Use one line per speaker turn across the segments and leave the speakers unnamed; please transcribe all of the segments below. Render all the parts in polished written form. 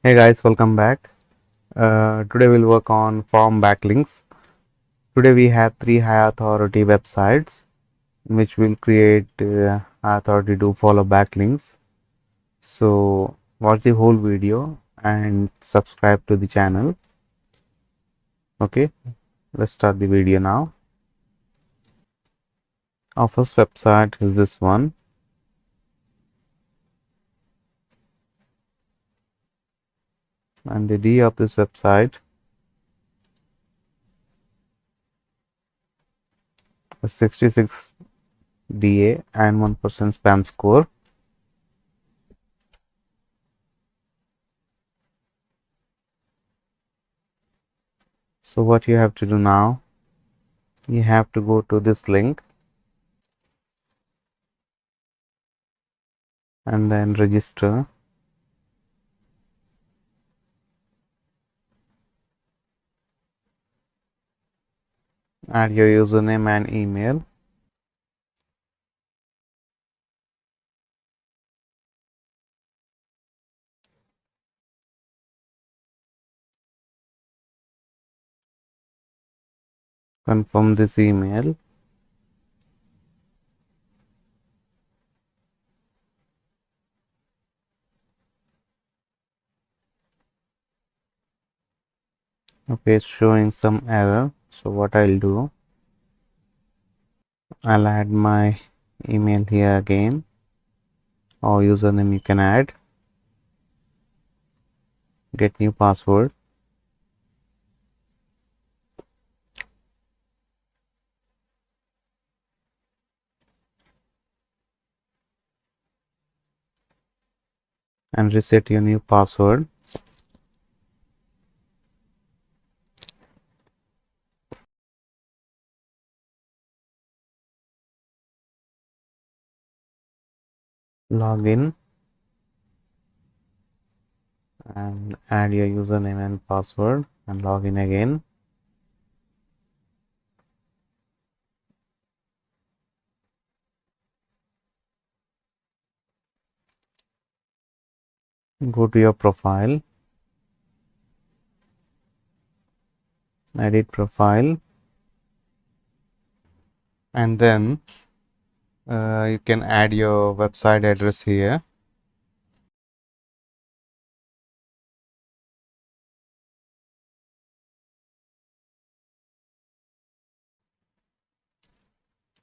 Hey guys, welcome back. Today we'll work on form backlinks. Today we have three high authority websites in which we'll create high authority to follow backlinks. So watch the whole video and subscribe to the channel. Okay, let's start the video now. Our first website is this one. And the D of this website is 66 DA and 1% spam score. So what you have to do now, you have to go to this link and then register. Add your username and email. Confirm this email. Okay, it's showing some error. So what I'll do, I'll add my email here again, or username you can add. Get new password. And reset your new password. Log in and add your username and password and log in again. Go to your profile, edit profile, and then you can add your website address here.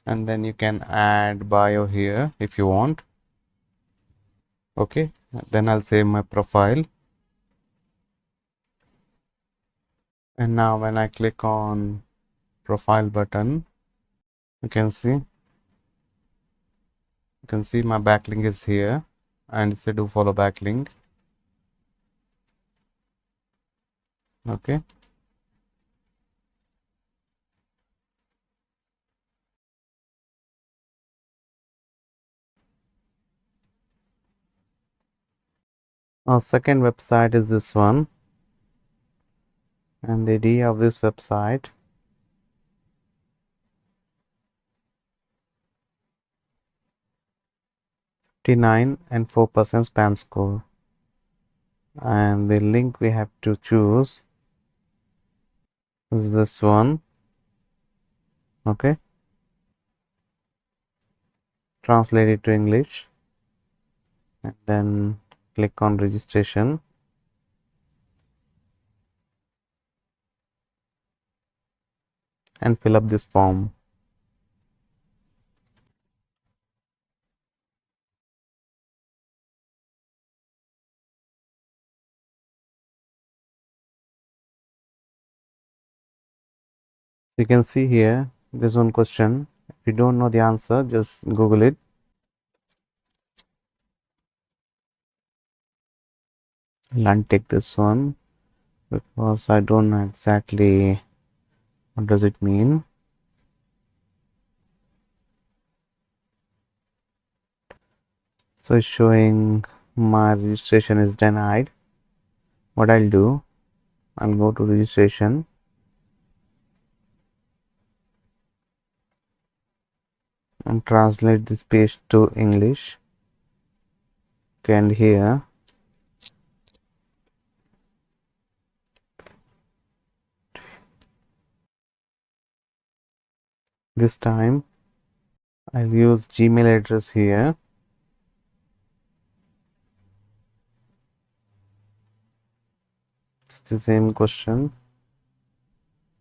And then you can add bio here if you want. Okay, then I'll save my profile. And now when I click on profile button, you can see my backlink is here and it's a do follow backlink. Okay, our second website is this one, and the idea of this website, 59 and 4% spam score, and the link we have to choose is this one. Okay, translate it to English and then click on registration. And fill up this form. You can see here there's one question. If you don't know the answer, just Google it. I'll untick this one because I don't know exactly what does it mean. So it's showing my registration is denied. What I'll do, I'll go to registration and translate this page to English. Okay, and here This time I'll use Gmail address here. It's the same question.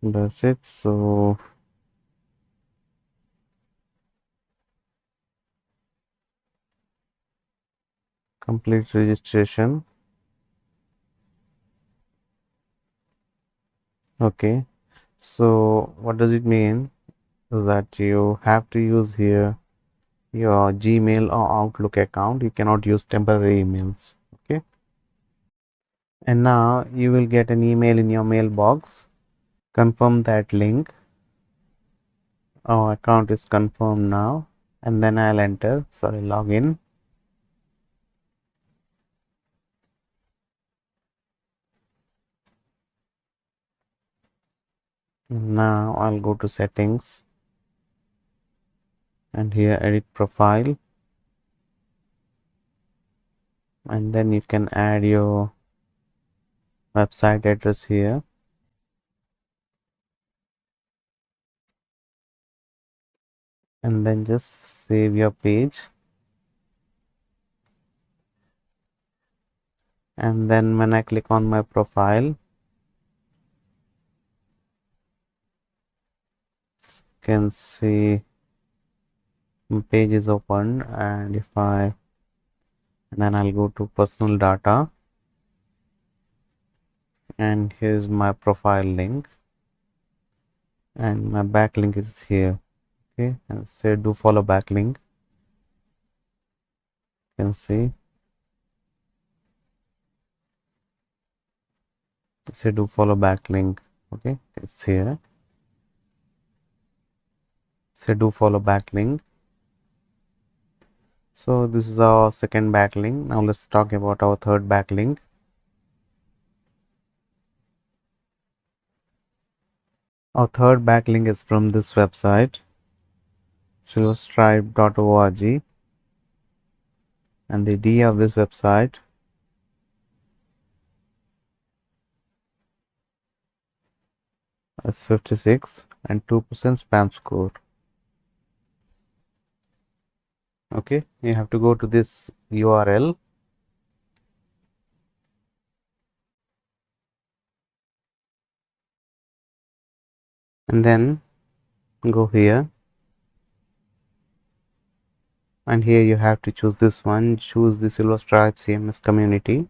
That's it. So complete registration. Okay. So what does it mean? Is that you have to use here your Gmail or Outlook account. You cannot use temporary emails. Okay. And now you will get an email in your mailbox. Confirm that link. Our account is confirmed now. And then I'll log in. Now I'll go to settings and here edit profile, and then you can add your website address here. And then just save your page. And then when I click on my profile, you can see my page is open. And then I'll go to personal data, and here's my profile link, and my backlink is here. Okay, and say do follow backlink. You can see say do follow backlink. Okay, it's here. Say do follow backlink. So this is our second backlink. Now let's talk about our third backlink. Our third backlink is from this website, silverstripe.org, and the D of this website is 56 and 2% spam score. Okay, you have to go to this URL, and then go here, and here you have to choose this one. Choose the Silverstripe CMS community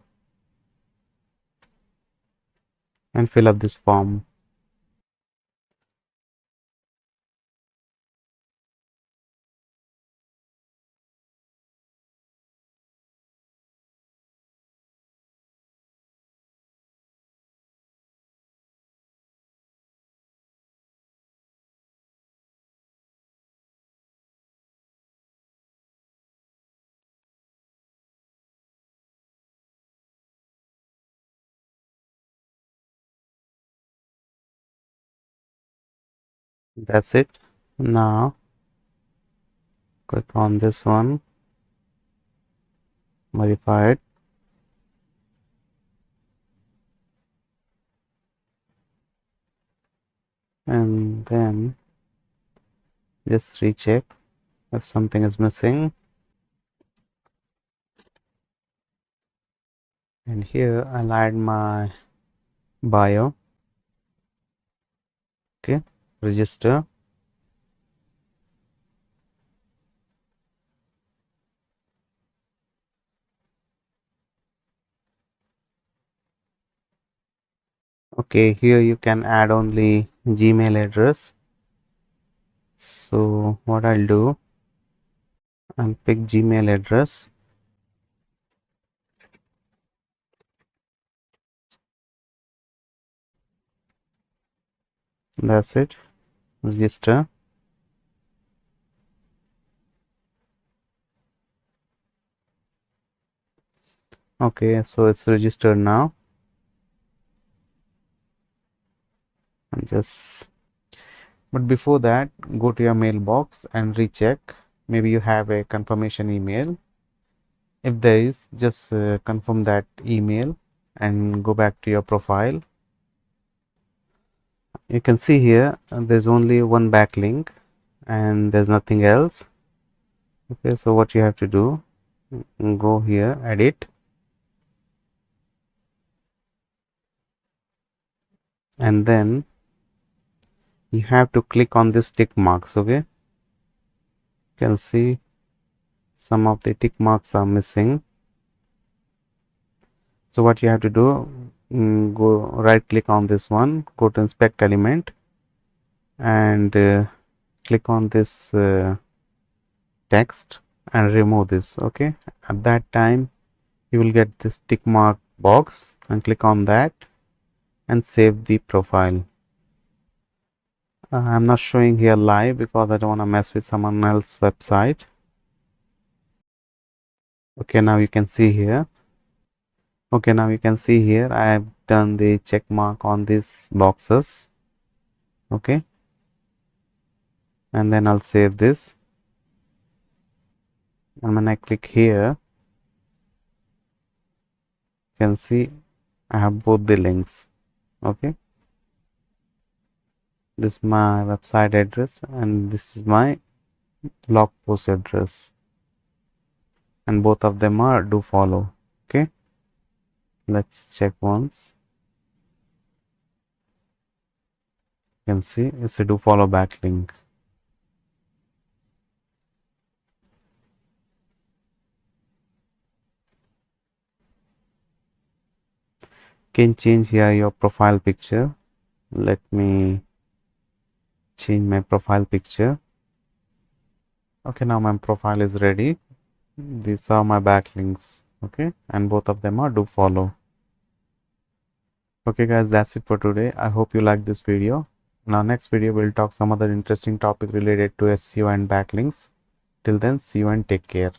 and fill up this form. That's it. Now click on this one, modify it, and then just recheck if something is missing. And here I'll add my bio. Okay, register. Okay, here you can add only Gmail address. So what I'll do, I'll pick Gmail address. That's it. Register. Okay, so it's registered now. And but before that, go to your mailbox and recheck. Maybe you have a confirmation email. If there is, just confirm that email and go back to your profile. You can see here there's only one backlink, and there's nothing else. Okay, so what you have to do, go here, edit, and then you have to click on this tick marks. Okay, you can see some of the tick marks are missing. So what you have to do, go right click on this one, go to inspect element, and click on this text and remove this. Okay, at that time you will get this tick mark box, and click on that and save the profile. I'm not showing here live because I don't want to mess with someone else's website. Okay, now you can see here. Okay, now you can see here I have done the check mark on these boxes. Okay, and then I'll save this, and when I click here, you can see I have both the links. Okay, this is my website address and this is my blog post address, and both of them are Dofollow. Okay, let's check once. You can see it's a Dofollow backlink. Can change here your profile picture. Let me change my profile picture. Okay, now my profile is ready. These are my backlinks. Okay, and both of them are Dofollow. Okay guys, that's it for today. I hope you like this video. In our next video we'll talk some other interesting topic related to SEO and backlinks. Till then, see you and take care.